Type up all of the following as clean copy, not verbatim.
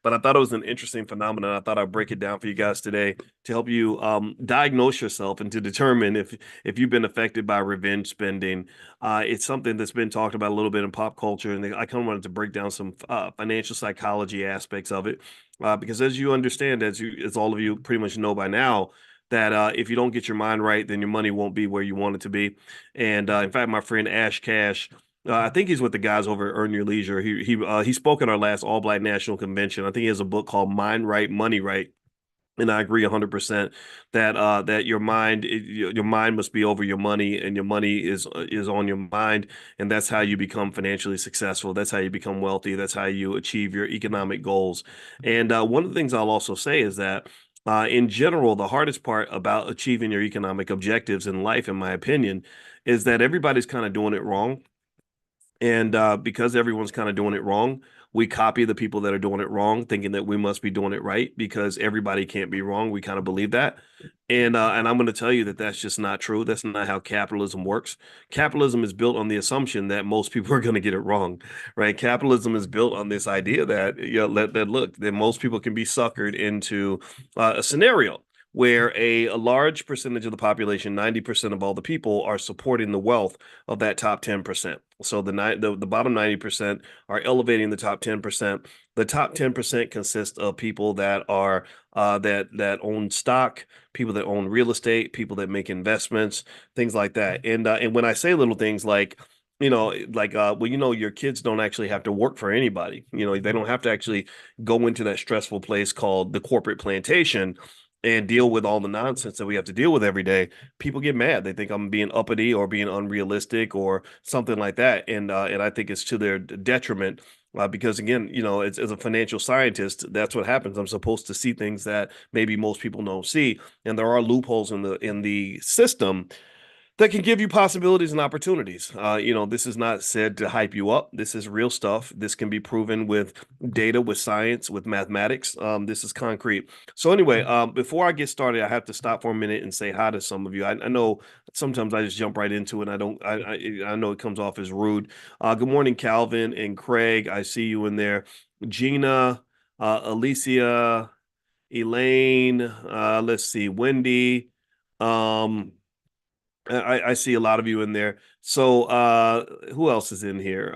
but I thought it was an interesting phenomenon. I thought I'd break it down for you guys today to help you diagnose yourself and to determine if you've been affected by revenge spending. It's something that's been talked about a little bit in pop culture, and I kind of wanted to break down some financial psychology aspects of it. Because as you understand, as all of you pretty much know by now, that if you don't get your mind right, then your money won't be where you want it to be. And in fact, my friend Ash Cash, I think he's with the guys over at Earn Your Leisure. He spoke at our last All Black National Convention. I think he has a book called Mind Right, Money Right. And I agree 100% that your mind must be over your money, and your money is on your mind, and that's how you become financially successful. That's how you become wealthy. That's how you achieve your economic goals. And one of the things I'll also say is that in general, the hardest part about achieving your economic objectives in life, in my opinion, is that everybody's kind of doing it wrong. And because everyone's kind of doing it wrong, we copy the people that are doing it wrong, thinking that we must be doing it right because everybody can't be wrong. We kind of believe that. And I'm going to tell you that that's just not true. That's not how capitalism works. Capitalism is built on the assumption that most people are going to get it wrong, right? Capitalism is built on this idea that, that most people can be suckered into a scenario where a large percentage of the population, 90% of all the people, are supporting the wealth of that top 10%. So the bottom 90% are elevating the top 10%. The top 10% consists of people that are that own stock, people that own real estate, people that make investments, things like that. And when I say little things like your kids don't actually have to work for anybody. They don't have to actually go into that stressful place called the corporate plantation and deal with all the nonsense that we have to deal with every day. People get mad. They think I'm being uppity or being unrealistic or something like that. And I think it's to their detriment. Because again, as a financial scientist, that's what happens. I'm supposed to see things that maybe most people don't see, and there are loopholes in the system that can give you possibilities and opportunities. This is not said to hype you up. This is real stuff. This can be proven with data, with science, with mathematics. This is concrete. So anyway, before I get started, I have to stop for a minute and say hi to some of you. I know sometimes I just jump right into it. I know it comes off as rude. Good morning, Calvin and Craig. I see you in there. Gina, Alicia, Elaine. Let's see, Wendy. Um, I see a lot of you in there. So who else is in here?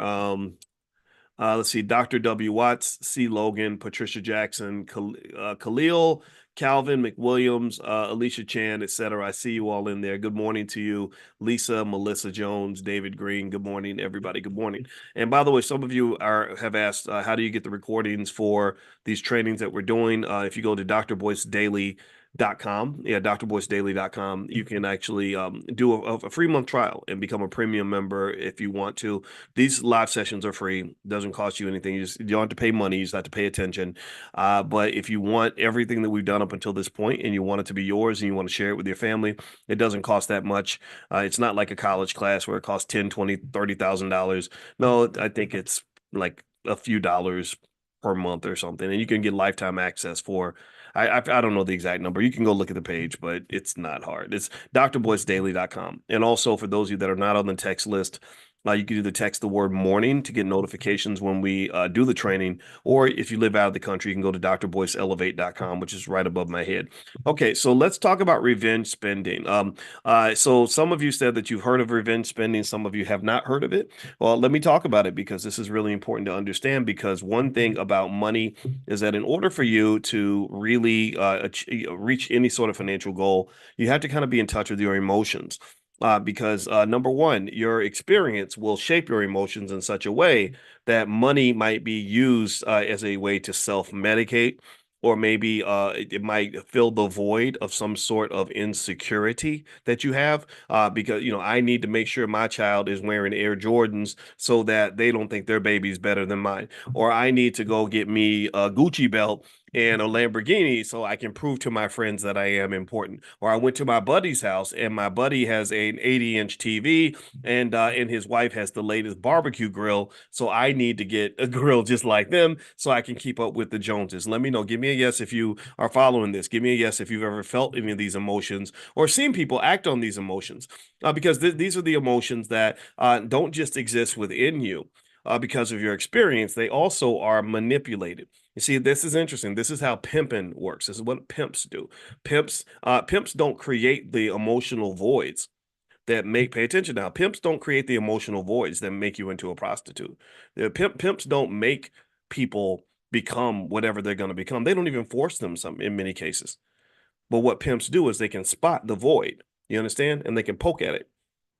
Let's see, Dr. W. Watts, C. Logan, Patricia Jackson, Khalil, Calvin McWilliams, Alicia Chan, etc. I see you all in there. Good morning to you, Lisa, Melissa Jones, David Green. Good morning, everybody. Good morning. And by the way, some of you have asked, how do you get the recordings for these trainings that we're doing? If you go to drboycedaily.com, drboycedaily.com, you can actually do a free month trial and become a premium member if you want to. These live sessions are free. Doesn't cost you anything. You don't have to pay money. You just have to pay attention. But if you want everything that we've done up until this point and you want it to be yours and you want to share it with your family, it doesn't cost that much. It's not like a college class where it costs $10, $20, $30,000. No, I think it's like a few dollars per month or something, and you can get lifetime access for I don't know the exact number. You can go look at the page, but it's not hard. It's drboycedaily.com. And also for those of you that are not on the text list, you can either text the word morning to get notifications when we do the training, or if you live out of the country, you can go to drboyceelevate.com, which is right above my head. Okay, so let's talk about revenge spending. So some of you said that you've heard of revenge spending. Some of you have not heard of it. Well, let me talk about it because this is really important to understand, because one thing about money is that in order for you to really reach any sort of financial goal, you have to kind of be in touch with your emotions. Because number one, your experience will shape your emotions in such a way that money might be used as a way to self-medicate, or maybe it might fill the void of some sort of insecurity that you have. Because, I need to make sure my child is wearing Air Jordans so that they don't think their baby's better than mine. Or I need to go get me a Gucci belt and a Lamborghini so I can prove to my friends that I am important. Or I went to my buddy's house and my buddy has an 80-inch TV and his wife has the latest barbecue grill, so I need to get a grill just like them so I can keep up with the Joneses. Let me know. Give me a yes if you are following this. Give me a yes if you've ever felt any of these emotions or seen people act on these emotions, because these are the emotions that don't just exist within you. Because of your experience, they also are manipulated. You see, this is interesting. This is how pimping works. This is what pimps do. Pimps don't create the emotional voids that make, pay attention now. Pimps don't create the emotional voids that make you into a prostitute. Pimps don't make people become whatever they're going to become. They don't even force them some in many cases. But what pimps do is they can spot the void. You understand? And they can poke at it.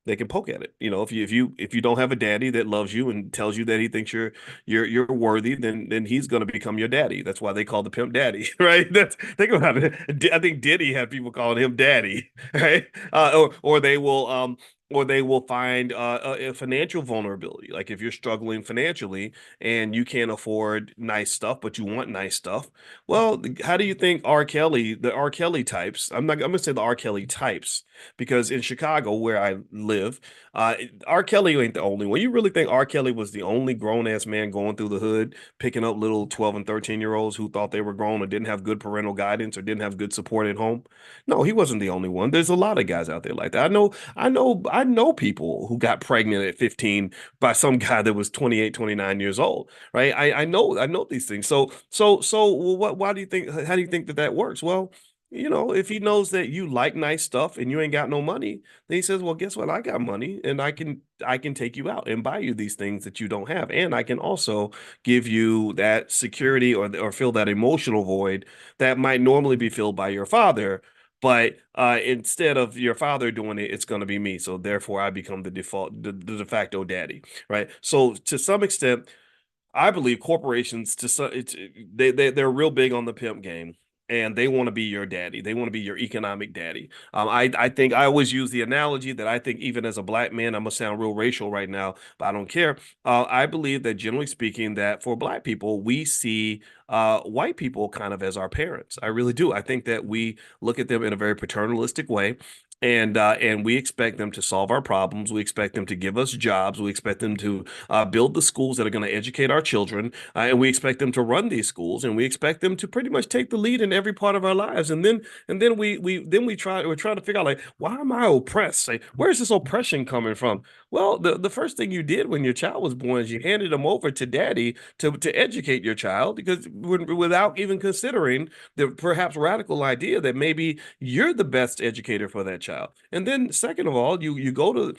They can poke at it. You know, if you don't have a daddy that loves you and tells you that he thinks you're worthy, then he's going to become your daddy. That's why they call the pimp daddy, right? That's, think about it. I think Diddy had people calling him daddy, right? Or they will find a financial vulnerability. Like if you're struggling financially and you can't afford nice stuff, but you want nice stuff, well, how do you think the R. Kelly types? I'm gonna say the R. Kelly types, because in Chicago, where I live, R. Kelly ain't the only one. You really think R. Kelly was the only grown ass man going through the hood, picking up little 12 and 13-year-olds who thought they were grown or didn't have good parental guidance or didn't have good support at home? No, he wasn't the only one. There's a lot of guys out there like that. I know people who got pregnant at 15 by some guy that was 28, 29 years old, right? I know these things. So why do you think, how do you think that that works? Well, you know, if he knows that you like nice stuff and you ain't got no money, then he says, "Well, guess what? I got money and I can take you out and buy you these things that you don't have, and I can also give you that security or fill that emotional void that might normally be filled by your father." But instead of your father doing it, it's going to be me. So therefore, I become the de facto daddy, right? So to some extent, I believe corporations they're real big on the pimp game, and they want to be your daddy. They want to be your economic daddy. I think I always use the analogy that I think even as a black man, I'm gonna sound real racial right now, but I don't care. I believe that generally speaking, that for black people, we see white people kind of as our parents. I really do. I think that we look at them in a very paternalistic way. And we expect them to solve our problems. We expect them to give us jobs. We expect them to build the schools that are going to educate our children, and we expect them to run these schools, and we expect them to pretty much take the lead in every part of our lives. And then we're trying to figure out, like, why am I oppressed? Like, where's this oppression coming from? Well, the first thing you did when your child was born is you handed them over to daddy to educate your child, because without even considering the perhaps radical idea that maybe you're the best educator for that child. And then second of all, you go to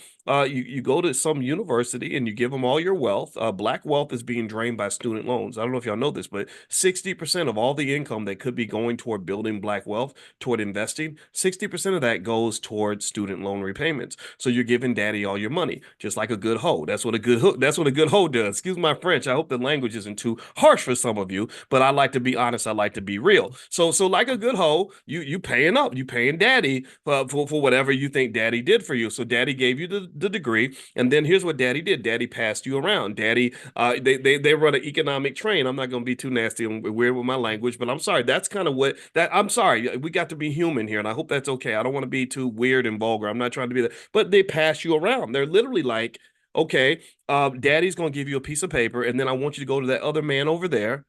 you go to some university and you give them all your wealth. Black wealth is being drained by student loans. I don't know if y'all know this, but 60% of all the income that could be going toward building black wealth, toward investing, 60% of that goes toward student loan repayments. So you're giving daddy all your money, just like a good hoe. That's what a good hoe does. Excuse my French. I hope the language isn't too harsh for some of you, but I like to be honest. I like to be real. So like a good hoe, you paying up, you paying daddy for whatever you think daddy did for you. So daddy gave you the degree, and then here's what daddy did. Daddy passed you around. Daddy, they run an economic train. I'm not going to be too nasty and weird with my language, but I'm sorry. That's kind of what that. I'm sorry. We got to be human here, and I hope that's okay. I don't want to be too weird and vulgar. I'm not trying to be that, but they pass you around. They're literally like, okay, daddy's going to give you a piece of paper, and then I want you to go to that other man over there,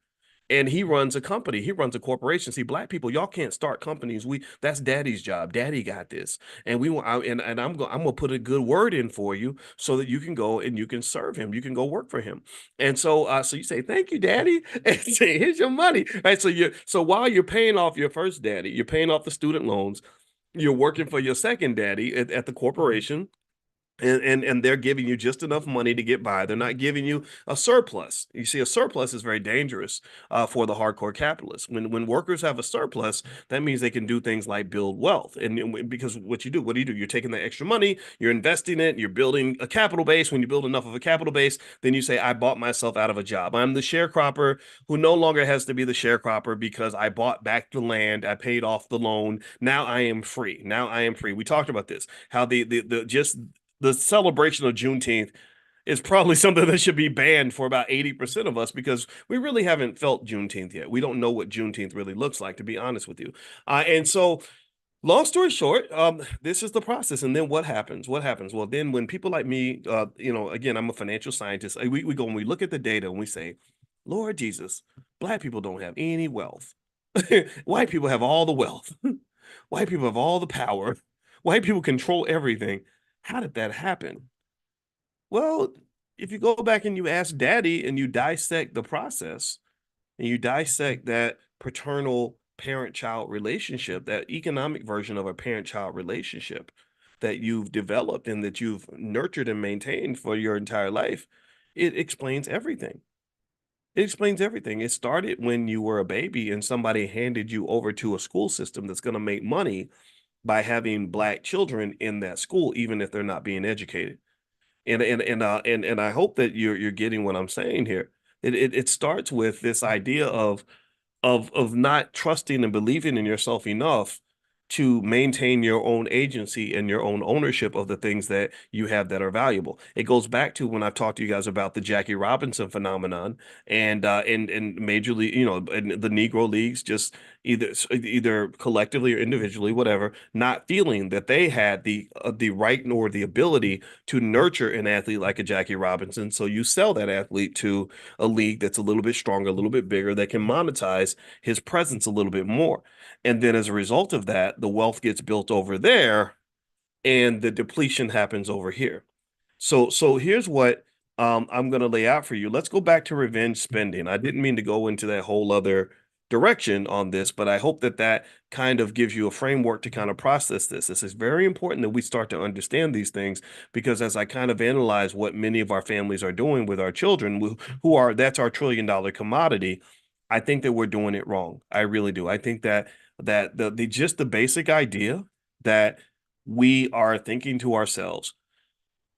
and he runs a company. He runs a corporation. See, black people, y'all can't start companies. That's daddy's job. Daddy got this, and we want. And I'm gonna put a good word in for you so that you can go and you can serve him. You can go work for him. And so you say thank you, daddy, and say here's your money. Right. So while you're paying off your first daddy, you're paying off the student loans. You're working for your second daddy at the corporation, and they're giving you just enough money to get by. They're not giving you a surplus. You see, a surplus is very dangerous for the hardcore capitalists. When workers have a surplus, that means they can do things like build wealth. And because what do you do? You're taking that extra money, you're investing it, you're building a capital base. When you build enough of a capital base, then you say, I bought myself out of a job. I'm the sharecropper who no longer has to be the sharecropper because I bought back the land, I paid off the loan. Now I am free. Now I am free. We talked about this, how the just the celebration of Juneteenth is probably something that should be banned for about 80% of us, because we really haven't felt Juneteenth yet. We don't know what Juneteenth really looks like, to be honest with you. And so, long story short, this is the process. And then what happens? What happens? Well, then when people like me, again, I'm a financial scientist. We go and we look at the data and we say, Lord Jesus, black people don't have any wealth. White people have all the wealth. White people have all the power. White people control everything. How did that happen? Well, if you go back and you ask daddy and you dissect the process, and you dissect that paternal parent-child relationship, that economic version of a parent-child relationship that you've developed and that you've nurtured and maintained for your entire life, it explains everything. It explains everything. It started when you were a baby and somebody handed you over to a school system that's going to make money by having black children in that school, even if they're not being educated. And I hope that you're getting what I'm saying here. It starts with this idea of not trusting and believing in yourself enough to maintain your own agency and your own ownership of the things that you have that are valuable. It goes back to when I've talked to you guys about the Jackie Robinson phenomenon and major league, and the Negro leagues just either collectively or individually, whatever, not feeling that they had the right nor the ability to nurture an athlete like a Jackie Robinson. So you sell that athlete to a league that's a little bit stronger, a little bit bigger, that can monetize his presence a little bit more. And then as a result of that, the wealth gets built over there and the depletion happens over here. So here's what I'm going to lay out for you. Let's go back to revenge spending. I didn't mean to go into that whole other direction on this, but I hope that that kind of gives you a framework to kind of process this. This is very important that we start to understand these things because as I kind of analyze what many of our families are doing with our children, who are that's our $1 trillion commodity, I think that we're doing it wrong. I really do. I think that the just the basic idea that we are thinking to ourselves,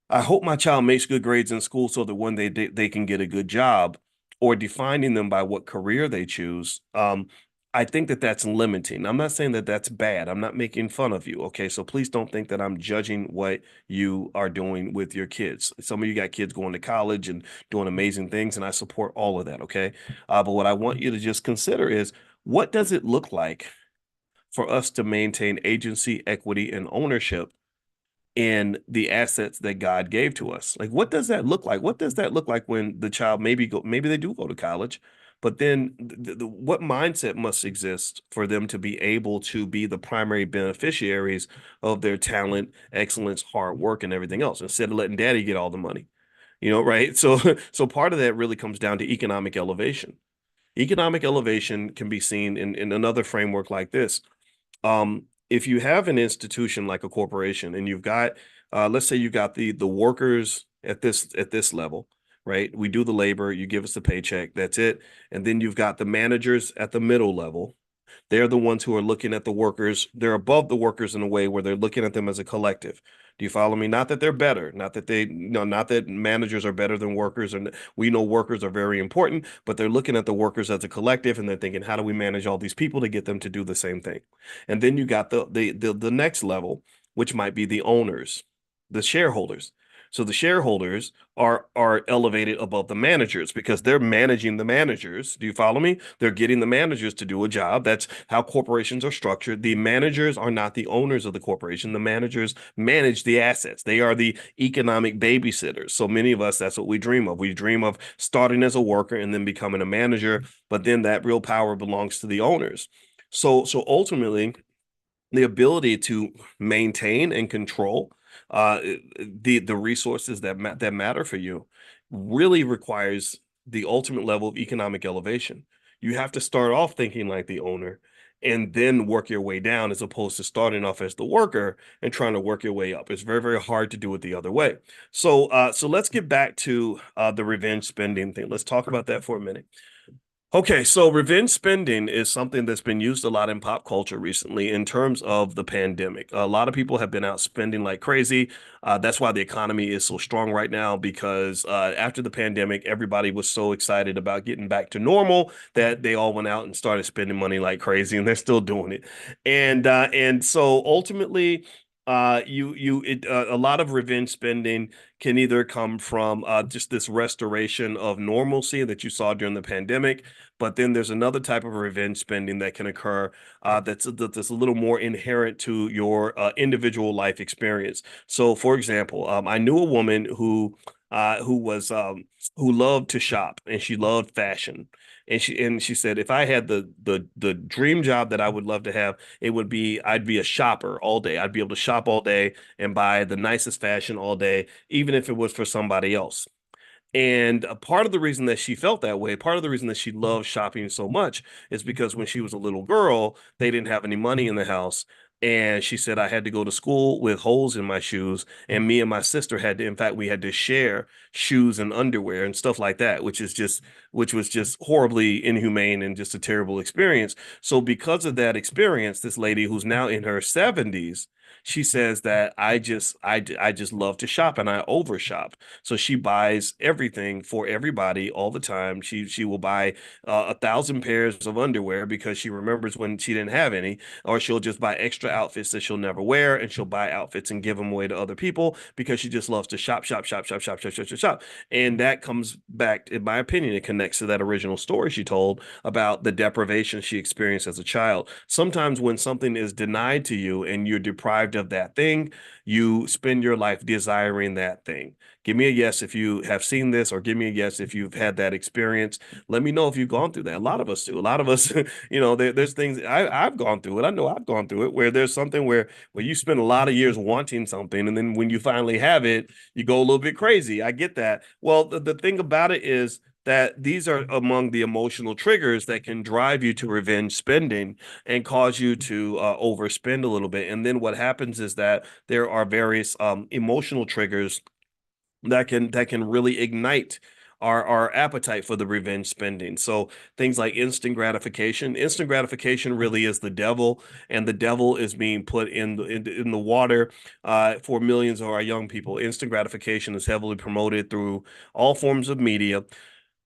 I hope my child makes good grades in school so that one day they can get a good job, or defining them by what career they choose. I think that that's limiting. I'm not saying that that's bad. I'm not making fun of you. Okay. So please don't think that I'm judging what you are doing with your kids. Some of you got kids going to college and doing amazing things, and I support all of that. Okay. But what I want you to just consider is, what does it look like for us to maintain agency, equity, and ownership in the assets that God gave to us? Like, what does that look like? What does that look like when the child maybe they do go to college, but then what mindset must exist for them to be able to be the primary beneficiaries of their talent, excellence, hard work, and everything else, instead of letting daddy get all the money, right? So part of that really comes down to economic elevation. Economic elevation can be seen in another framework like this. If you have an institution like a corporation and you've got, let's say you got the workers at this level, right? We do the labor, you give us the paycheck, that's it. And then you've got the managers at the middle level. They're the ones who are looking at the workers. They're above the workers in a way where they're looking at them as a collective. Do you follow me? Not that they're better, not that not that managers are better than workers, and we know workers are very important, but they're looking at the workers as a collective, and they're thinking, how do we manage all these people to get them to do the same thing? And then you got the next level, which might be the owners, the shareholders. So the shareholders are elevated above the managers because they're managing the managers. Do you follow me? They're getting the managers to do a job. That's how corporations are structured. The managers are not the owners of the corporation. The managers manage the assets. They are the economic babysitters. So many of us, that's what we dream of. We dream of starting as a worker and then becoming a manager, but then that real power belongs to the owners. So ultimately, the ability to maintain and control uh, the resources that matter for you really requires the ultimate level of economic elevation. You have to start off thinking like the owner and then work your way down, as opposed to starting off as the worker and trying to work your way up. It's very, very hard to do it the other way. So let's get back to the revenge spending thing. Let's talk about that for a minute. Okay, so revenge spending is something that's been used a lot in pop culture recently in terms of the pandemic. A lot of people have been out spending like crazy. That's why the economy is so strong right now, because after the pandemic, everybody was so excited about getting back to normal that they all went out and started spending money like crazy, and they're still doing it. And so ultimately, a lot of revenge spending can either come from just this restoration of normalcy that you saw during the pandemic, but then there's another type of revenge spending that can occur that's a little more inherent to your individual life experience. So, for example, I knew a woman who loved to shop and she loved fashion. And she said, if I had the dream job that I would love to have, it would be I'd be a shopper all day. I'd be able to shop all day and buy the nicest fashion all day, even if it was for somebody else. And a part of the reason that she felt that way, part of the reason that she loved shopping so much is because when she was a little girl, they didn't have any money in the house. And she said, I had to go to school with holes in my shoes. And me and my sister had to, in fact, we had to share shoes and underwear and stuff like that, which was just horribly inhumane and just a terrible experience. So, because of that experience, this lady who's now in her 70s, she says that I just love to shop and I overshop. So she buys everything for everybody all the time. She will buy 1,000 pairs of underwear because she remembers when she didn't have any, or she'll just buy extra outfits that she'll never wear, and she'll buy outfits and give them away to other people because she just loves to shop, shop, shop, shop, shop, shop, shop, shop, shop. And that comes back, in my opinion, it connects to that original story she told about the deprivation she experienced as a child. Sometimes when something is denied to you and you're deprived of that thing, you spend your life desiring that thing. Give me a yes if you have seen this, or give me a yes if you've had that experience. Let me know if you've gone through that. A lot of us do. A lot of us, there's things I've gone through it. I know I've gone through it where there's something where you spend a lot of years wanting something, and then when you finally have it, you go a little bit crazy. I get that. Well, the thing about it is that these are among the emotional triggers that can drive you to revenge spending and cause you to overspend a little bit. And then what happens is that there are various emotional triggers that can really ignite our appetite for the revenge spending. So things like instant gratification. Instant gratification really is the devil, and the devil is being put in the water for millions of our young people. Instant gratification is heavily promoted through all forms of media.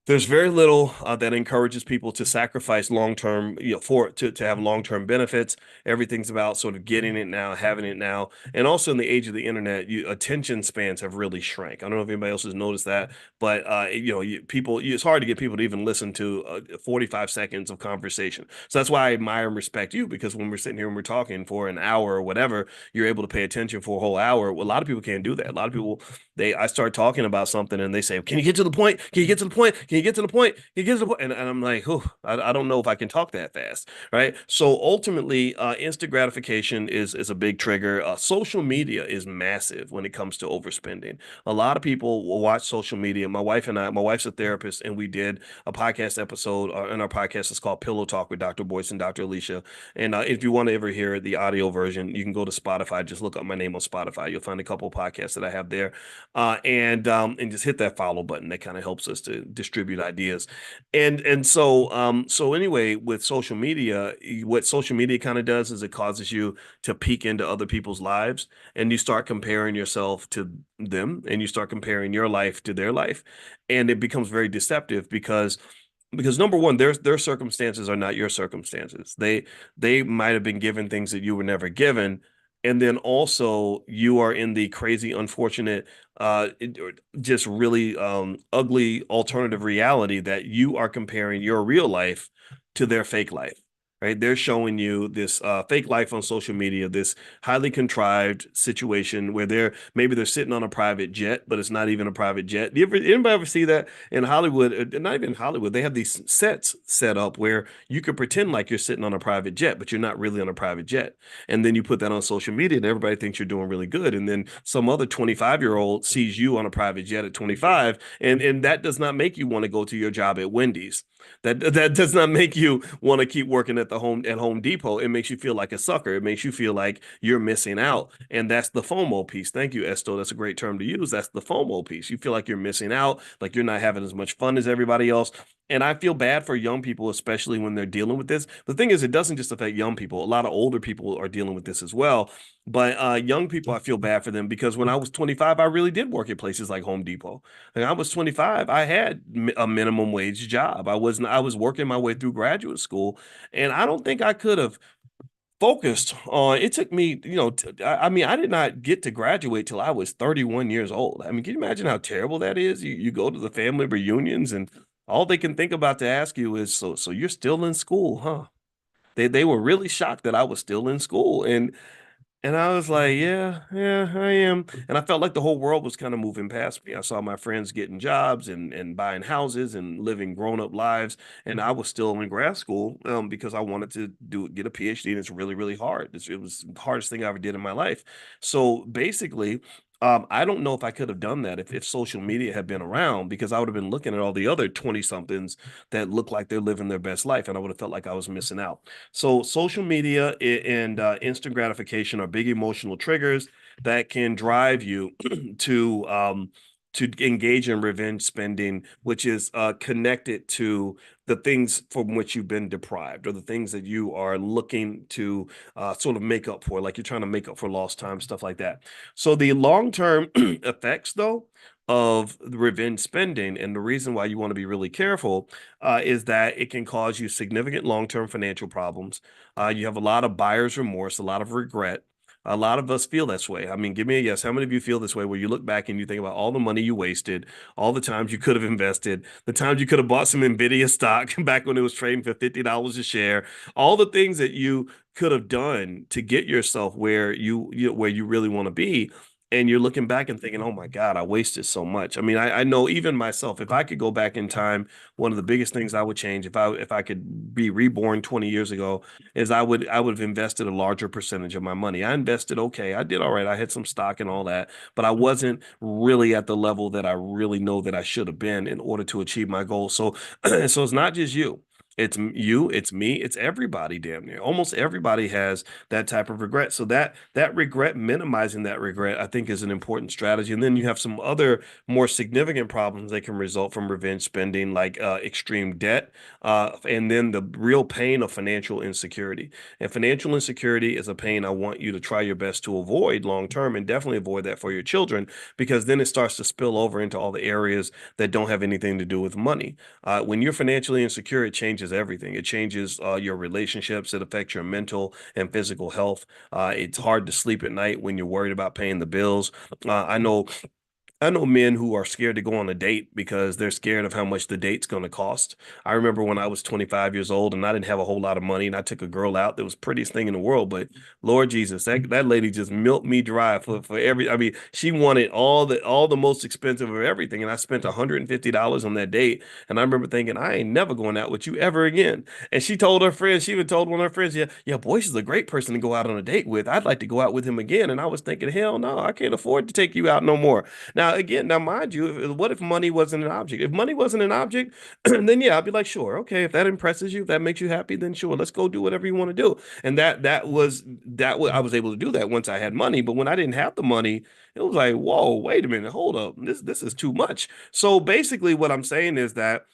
There's very little that encourages people to sacrifice long term, for to have long term benefits. Everything's about sort of getting it now, having it now, and also in the age of the internet, attention spans have really shrank. I don't know if anybody else has noticed that, but it's hard to get people to even listen to 45 seconds of conversation. So that's why I admire and respect you, because when we're sitting here and we're talking for an hour or whatever, you're able to pay attention for a whole hour. Well, a lot of people can't do that. A lot of people, I start talking about something and they say, "Can you get to the point? Can you get to the point? Can you get to the point? Can you get to the point?" And I'm like, "Oh, I don't know if I can talk that fast." Right. So ultimately, instant gratification is a big trigger. Social media is massive when it comes to overspending. A lot of people will watch social media. My wife's a therapist, and we did a podcast episode, and our podcast is called Pillow Talk with Dr. Boyce and Dr. Alicia. And if you want to ever hear the audio version, you can go to Spotify. Just look up my name on Spotify. You'll find a couple of podcasts that I have there, and just hit that follow button. That kind of helps us to distribute ideas. So anyway, with social media, what social media kind of does is it causes you to peek into other people's lives, and you start comparing yourself to them, and you start comparing your life to their life, and it becomes very deceptive because number one, their circumstances are not your circumstances. They might have been given things that you were never given. And then also you are in the crazy, unfortunate, just really ugly alternative reality that you are comparing your real life to their fake life. Right? They're showing you this fake life on social media, this highly contrived situation where maybe they're sitting on a private jet, but it's not even a private jet. Anybody ever see that in Hollywood? Not even Hollywood. They have these sets set up where you could pretend like you're sitting on a private jet, but you're not really on a private jet. And then you put that on social media, and everybody thinks you're doing really good. And then some other 25-year-old sees you on a private jet at 25, and that does not make you want to go to your job at Wendy's. That does not make you want to keep working at Home Depot. It makes you feel like a sucker. It makes you feel like you're missing out. And that's the FOMO piece. Thank you, Esto. That's a great term to use. That's the FOMO piece. You feel like you're missing out, like you're not having as much fun as everybody else. And I feel bad for young people, especially when they're dealing with this. The thing is, it doesn't just affect young people. A lot of older people are dealing with this as well. But young people, I feel bad for them because when I was 25, I really did work at places like Home Depot. When I was 25, I had a minimum wage job. I was working my way through graduate school, and I don't think I could have focused on it. Took me, I mean, I did not get to graduate till I was 31 years old. I mean, can you imagine how terrible that is? You go to the family reunions, and all they can think about to ask you is, so you're still in school, huh? They were really shocked that I was still in school. And I was like, yeah, yeah, I am. And I felt like the whole world was kind of moving past me. I saw my friends getting jobs and buying houses and living grown-up lives. And I was still in grad school because I wanted to get a PhD. And it's really, really hard. It was the hardest thing I ever did in my life. So basically, I don't know if I could have done that if social media had been around, because I would have been looking at all the other 20 somethings that look like they're living their best life, and I would have felt like I was missing out. So social media and instant gratification are big emotional triggers that can drive you to engage in revenge spending, which is connected to the things from which you've been deprived, or the things that you are looking to sort of make up for, like you're trying to make up for lost time, stuff like that. So the long-term effects, though, of the revenge spending, and the reason why you want to be really careful, is that it can cause you significant long-term financial problems. You have a lot of buyer's remorse, a lot of regret. A lot of us feel this way. I mean, give me a yes. How many of you feel this way, where you look back and you think about all the money you wasted, all the times you could have invested, the times you could have bought some Nvidia stock back when it was trading for $50 a share, all the things that you could have done to get yourself where where you really want to be, and you're looking back and thinking, oh my God, I wasted so much. I mean, I know even myself, if I could go back in time, one of the biggest things I would change, if I could be reborn 20 years ago, is I would have invested a larger percentage of my money. I invested okay, I did all right, I had some stock and all that, but I wasn't really at the level that I really know that I should have been in order to achieve my goal. So so it's not just you. It's you, it's me, it's everybody, damn near. Almost everybody has that type of regret. So that regret, minimizing that regret, I think, is an important strategy. And then you have some other more significant problems that can result from revenge spending, like extreme debt, and then the real pain of financial insecurity. And financial insecurity is a pain I want you to try your best to avoid long term, and definitely avoid that for your children, because then it starts to spill over into all the areas that don't have anything to do with money. When you're financially insecure, it changes everything. It changes your relationships. It affects your mental and physical health. It's hard to sleep at night when you're worried about paying the bills. I know men who are scared to go on a date because they're scared of how much the date's going to cost. I remember when I was 25 years old and I didn't have a whole lot of money, and I took a girl out that was prettiest thing in the world, but Lord Jesus, that lady just milked me dry for every. I mean, she wanted all the most expensive of everything, and I spent $150 on that date. And I remember thinking, I ain't never going out with you ever again. And she told her friends, she even told one of her friends, yeah, yeah, Boyce is a great person to go out on a date with. I'd like to go out with him again. And I was thinking, hell no, I can't afford to take you out no more. Now, again, now mind you, what if money wasn't an object? If money wasn't an object, then yeah, I'd be like, sure, okay, if that impresses you, if that makes you happy, then sure, let's go do whatever you want to do. And that was I was able to do that once I had money. But when I didn't have the money, it was like, whoa, wait a minute, hold up, this is too much. So basically, what I'm saying is that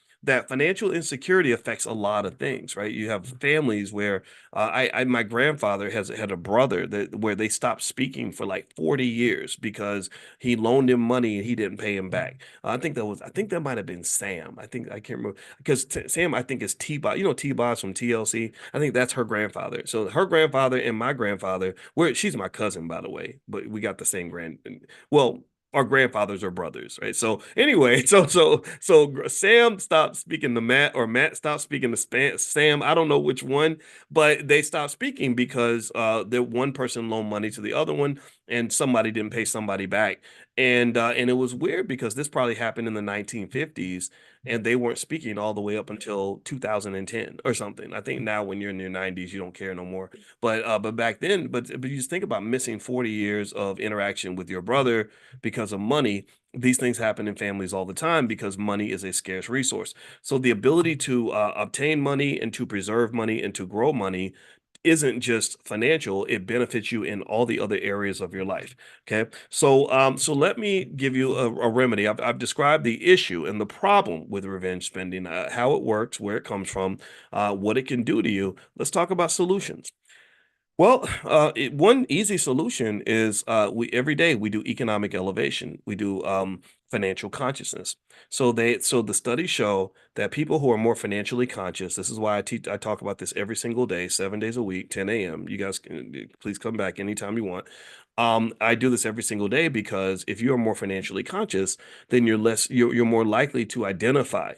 financial insecurity affects a lot of things, right? You have families where my grandfather has had a brother that where they stopped speaking for like 40 years because he loaned him money and he didn't pay him back. I think that might have been Sam. I can't remember, because Sam, I think, is T-Boz. You know T-Boz from TLC? I think that's her grandfather. So her grandfather and my grandfather, she's my cousin, by the way, but we got the same well, our grandfathers are brothers, right? So anyway, so Sam stopped speaking to Matt, or Matt stopped speaking to Sam. I don't know which one, but they stopped speaking because the one person loaned money to the other one, and somebody didn't pay somebody back. And it was weird because this probably happened in the 1950s, and they weren't speaking all the way up until 2010 or something. I think now when you're in your 90s, you don't care no more. But back then, but you just think about missing 40 years of interaction with your brother because of money. These things happen in families all the time because money is a scarce resource. So the ability to obtain money and to preserve money and to grow money isn't just financial, it benefits you in all the other areas of your life. Okay. So let me give you a remedy. I've described the issue and the problem with revenge spending, how it works, where it comes from, what it can do to you. Let's talk about solutions. Well, one easy solution is we every day we do economic elevation. We do financial consciousness. So the studies show that people who are more financially conscious. This is why I talk about this every single day, 7 days a week, 10 a.m. You guys can please come back anytime you want. I do this every single day because if you are more financially conscious, then you're more likely to identify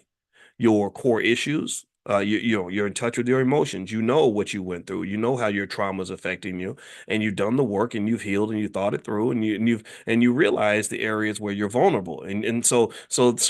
your core issues, You're in touch with your emotions. You know what you went through. You know how your trauma is affecting you, and you've done the work, and you've healed, and you thought it through, and you realize the areas where you're vulnerable, and so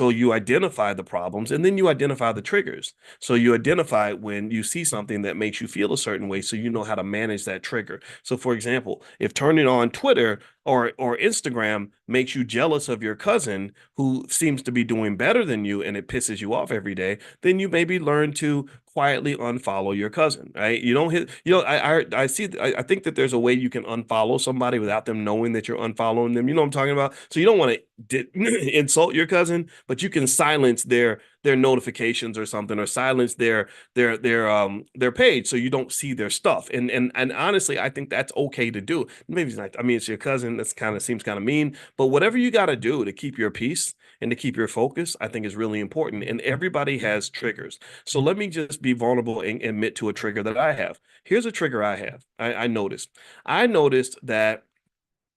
you identify the problems, and then you identify the triggers. So you identify when you see something that makes you feel a certain way, so you know how to manage that trigger. So, for example, if turning on Twitter or Instagram makes you jealous of your cousin who seems to be doing better than you and it pisses you off every day, then you maybe learn to quietly unfollow your cousin, right? You don't hit, I think that there's a way you can unfollow somebody without them knowing that you're unfollowing them. You know what I'm talking about? So you don't want to insult your cousin, but you can silence their notifications or something, or silence their page so you don't see their stuff. And honestly, I think that's okay to do. Maybe it's not, I mean, it's your cousin. That's kind of seems kind of mean, but whatever you got to do to keep your peace and to keep your focus, I think is really important. And everybody has triggers. So let me just be vulnerable and admit to a trigger that I have. Here's a trigger I have. I noticed. I noticed that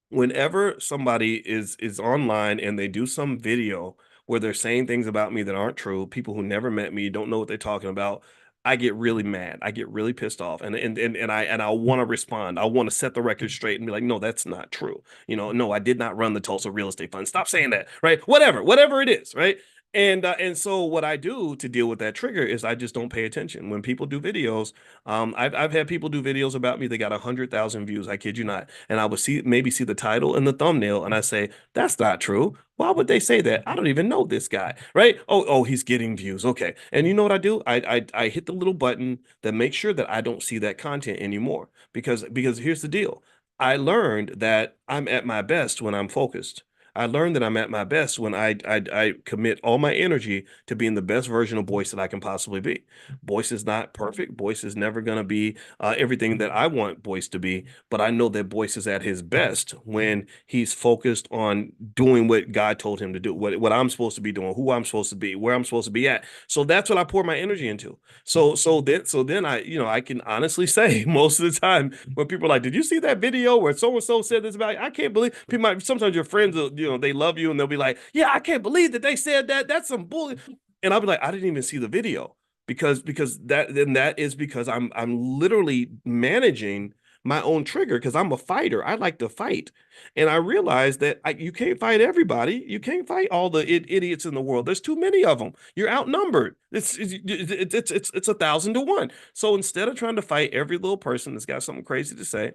whenever somebody is online and they do some video where they're saying things about me that aren't true, people who never met me, don't know what they're talking about, I get really mad. I get really pissed off, and I want to respond. I want to set the record straight and be like, no, that's not true. No, I did not run the Tulsa real estate fund. Stop saying that, right? Whatever it is, right? And so what I do to deal with that trigger is I just don't pay attention when people do videos. I've had people do videos about me. They got 100,000 views. I kid you not. And I would maybe see the title and the thumbnail, and I say, that's not true. Why would they say that? I don't even know this guy, right? Oh, he's getting views. Okay. And you know what I do? I hit the little button that makes sure that I don't see that content anymore. Because here's the deal. I learned that I'm at my best when I'm focused. I learned that I'm at my best when I commit all my energy to being the best version of Boyce that I can possibly be. Boyce is not perfect. Boyce is never going to be everything that I want Boyce to be, but I know that Boyce is at his best when he's focused on doing what God told him to do, what I'm supposed to be doing, who I'm supposed to be, where I'm supposed to be at. So that's what I pour my energy into. So then I can honestly say most of the time when people are like, "Did you see that video where so and so said this about you?" I can't believe people might sometimes your friends will, they love you and they'll be like, "Yeah, I can't believe that they said that. That's some bully." And I'll be like, "I didn't even see the video." That is because I'm literally managing my own trigger because I'm a fighter. I like to fight. And I realized that you can't fight everybody. You can't fight all the idiots in the world. There's too many of them. You're outnumbered. It's 1,000 to 1. So instead of trying to fight every little person that's got something crazy to say,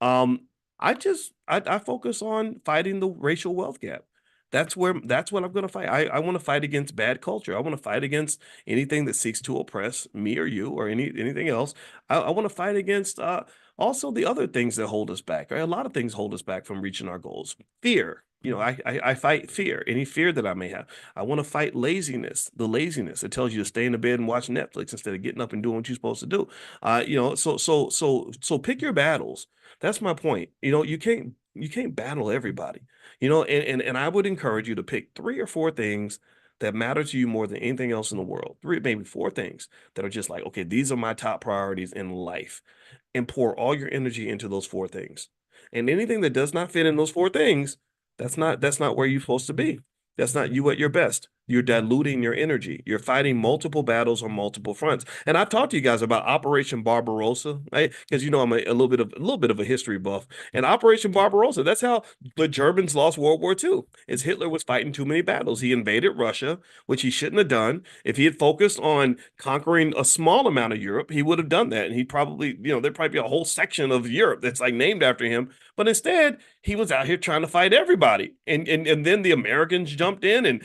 um, I focus on fighting the racial wealth gap. That's what I'm going to fight. I want to fight against bad culture. I want to fight against anything that seeks to oppress me or you or anything else. I want to fight against also the other things that hold us back. Right? A lot of things hold us back from reaching our goals. Fear. I fight fear, any fear that I may have. I want to fight laziness, the laziness that tells you to stay in the bed and watch Netflix instead of getting up and doing what you're supposed to do. So pick your battles. That's my point. You can't battle everybody. And I would encourage you to pick 3 or 4 things that matter to you more than anything else in the world. 3, maybe 4 things that are just like, okay, these are my top priorities in life, and pour all your energy into those 4 things. And anything that does not fit in those 4 things, that's not where you're supposed to be. That's not you at your best. You're diluting your energy. You're fighting multiple battles on multiple fronts. And I've talked to you guys about Operation Barbarossa, right? Because I'm a little bit of a history buff. And Operation Barbarossa, that's how the Germans lost World War II. Is Hitler was fighting too many battles. He invaded Russia, which he shouldn't have done. If he had focused on conquering a small amount of Europe, he would have done that. And he'd probably, there'd probably be a whole section of Europe that's like named after him. But instead, he was out here trying to fight everybody. And then the Americans jumped in and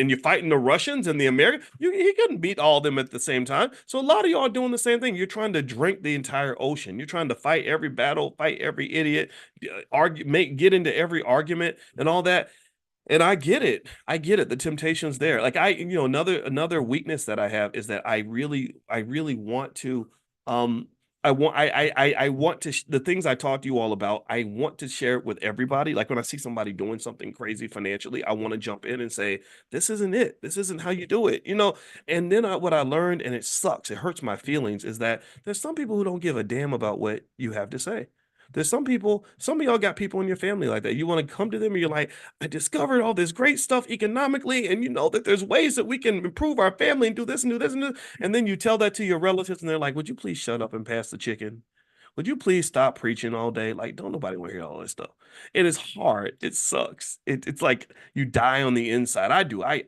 you're fighting the Russians and the Americans. He couldn't beat all of them at the same time. So a lot of y'all are doing the same thing. You're trying to drink the entire ocean. You're trying to fight every battle, fight every idiot, get into every argument and all that. And I get it. I get it. The temptation's there. Like another weakness that I have is that I really want to, I want to, the things I talk to you all about, I want to share it with everybody. Like when I see somebody doing something crazy financially, I want to jump in and say, this isn't it. This isn't how you do it. And then what I learned, and it sucks, it hurts my feelings, is that there's some people who don't give a damn about what you have to say. There's some of y'all got people in your family like that. You want to come to them and you're like, I discovered all this great stuff economically, and you know that there's ways that we can improve our family and do this and do this and this. And then you tell that to your relatives, and they're like, would you please shut up and pass the chicken? Would you please stop preaching all day? Like, don't nobody want to hear all this stuff. It is hard. It sucks. It's like you die on the inside. I do. I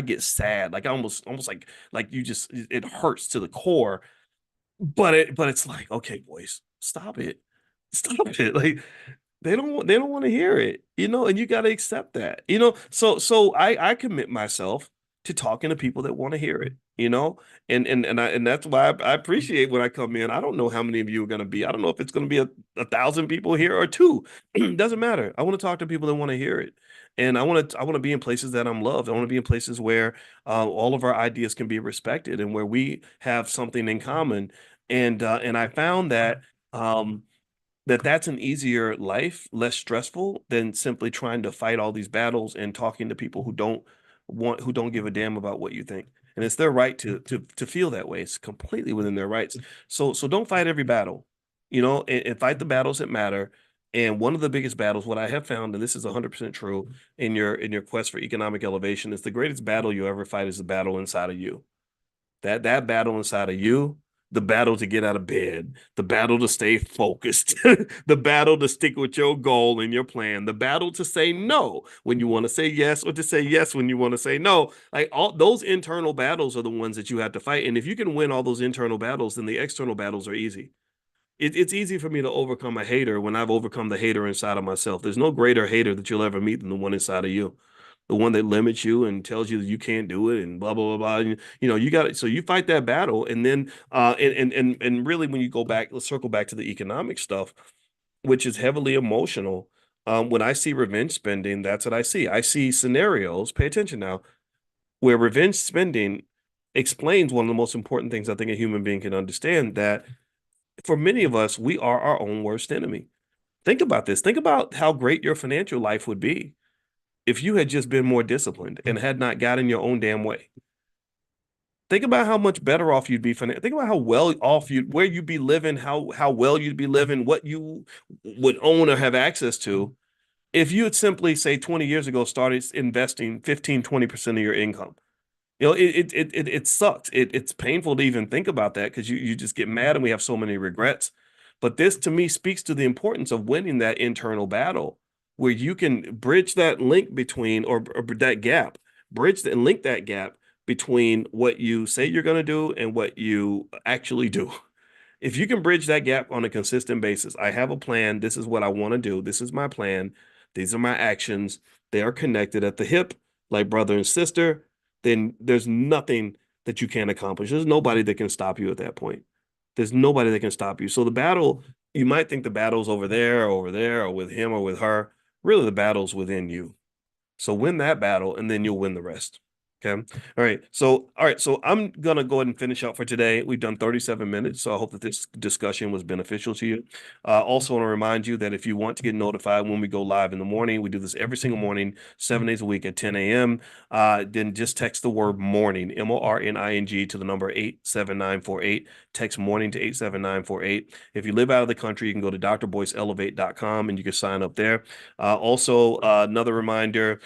get sad. Like almost like you just it hurts to the core. But it's like, okay, boys, stop it. Stop it. Like they don't want to hear it, and you got to accept that, so I commit myself to talking to people that want to hear it, and that's why I appreciate when I come in. I don't know how many of you are going to be. I don't know if it's going to be a thousand people here or two. Doesn't matter. I want to talk to people that want to hear it. And I want to be in places that I'm loved. I want to be in places where all of our ideas can be respected and where we have something in common. And I found that that's an easier life, less stressful than simply trying to fight all these battles and talking to people who don't give a damn about what you think. And it's their right to feel that way. It's completely within their rights. So don't fight every battle, and fight the battles that matter. And one of the biggest battles, what I have found, and this is 100% true in your quest for economic elevation, is the greatest battle you ever fight is the battle inside of you. That battle inside of you, the battle to get out of bed, the battle to stay focused, the battle to stick with your goal and your plan, the battle to say no when you want to say yes, or to say yes when you want to say no. Like all those internal battles are the ones that you have to fight. And if you can win all those internal battles, then the external battles are easy. It's easy for me to overcome a hater when I've overcome the hater inside of myself. There's no greater hater that you'll ever meet than the one inside of you, the one that limits you and tells you that you can't do it and blah blah blah blah. And, you got it. So you fight that battle, and then and really, when you go back, let's circle back to the economic stuff, which is heavily emotional. When I see revenge spending, that's what I see. I see scenarios. Pay attention now, where revenge spending explains one of the most important things I think a human being can understand, that for many of us, we are our own worst enemy. Think about this. Think about how great your financial life would be if you had just been more disciplined and had not gotten your own damn way. Think about how much better off you'd be. Think about how well off where you'd be living, how well you'd be living, what you would own or have access to if you had simply, say, 20 years ago, started investing 15-20% of your income. It sucks. It's painful to even think about that, because you just get mad and we have so many regrets. But this to me speaks to the importance of winning that internal battle, where you can bridge that link between, or that gap, and link that gap between what you say you're going to do and what you actually do. If you can bridge that gap on a consistent basis, I have a plan. This is what I want to do. This is my plan. These are my actions. They are connected at the hip, like brother and sister. Then there's nothing that you can't accomplish. There's nobody that can stop you at that point. There's nobody that can stop you. So the battle, you might think the battle's over there, or with him or with her. Really, the battle's within you. So win that battle, and then you'll win the rest. Okay. All right. So I'm gonna go ahead and finish up for today. We've done 37 minutes, so I hope that this discussion was beneficial to you. Also want to remind you that if you want to get notified when we go live in the morning, we do this every single morning, 7 days a week at 10 a.m. Then just text the word morning, MORNING, to the number 87948. Text morning to 87948. If you live out of the country, you can go to drboyceelevate.com and you can sign up there. Also, another reminder,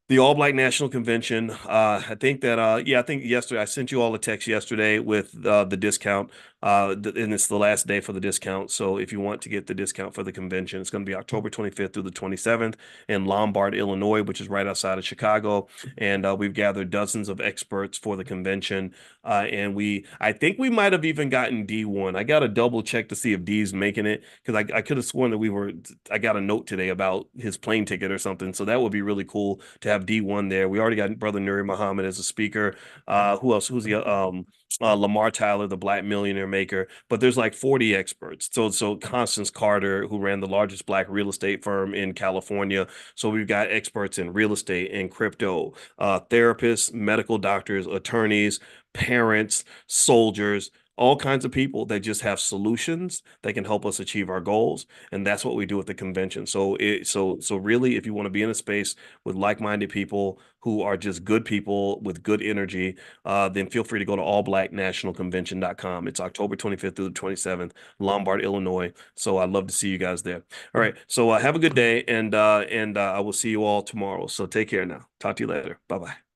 the All Black National Convention. I think yesterday I sent you all a text yesterday with the discount, and it's the last day for the discount. So if you want to get the discount for the convention, it's going to be October 25th through the 27th in Lombard, Illinois, which is right outside of Chicago. And we've gathered dozens of experts for the convention. And I think we might have even gotten D1. I got to double check to see if D's making it, because I could have sworn that I got a note today about his plane ticket or something. So that would be really cool to have D1 there. We already got Brother Nuri Muhammad as a speaker. Who else? Who's the Lamar Tyler, the Black millionaire maker. But there's like 40 experts. So Constance Carter, who ran the largest Black real estate firm in California. So we've got experts in real estate and crypto, therapists, medical doctors, attorneys, parents, soldiers, all kinds of people that just have solutions that can help us achieve our goals. And that's what we do at the convention. So really, if you want to be in a space with like-minded people who are just good people with good energy, then feel free to go to allblacknationalconvention.com. It's October 25th through the 27th, Lombard, Illinois. So I'd love to see you guys there. All right. So have a good day, and I will see you all tomorrow. So take care now. Talk to you later. Bye bye.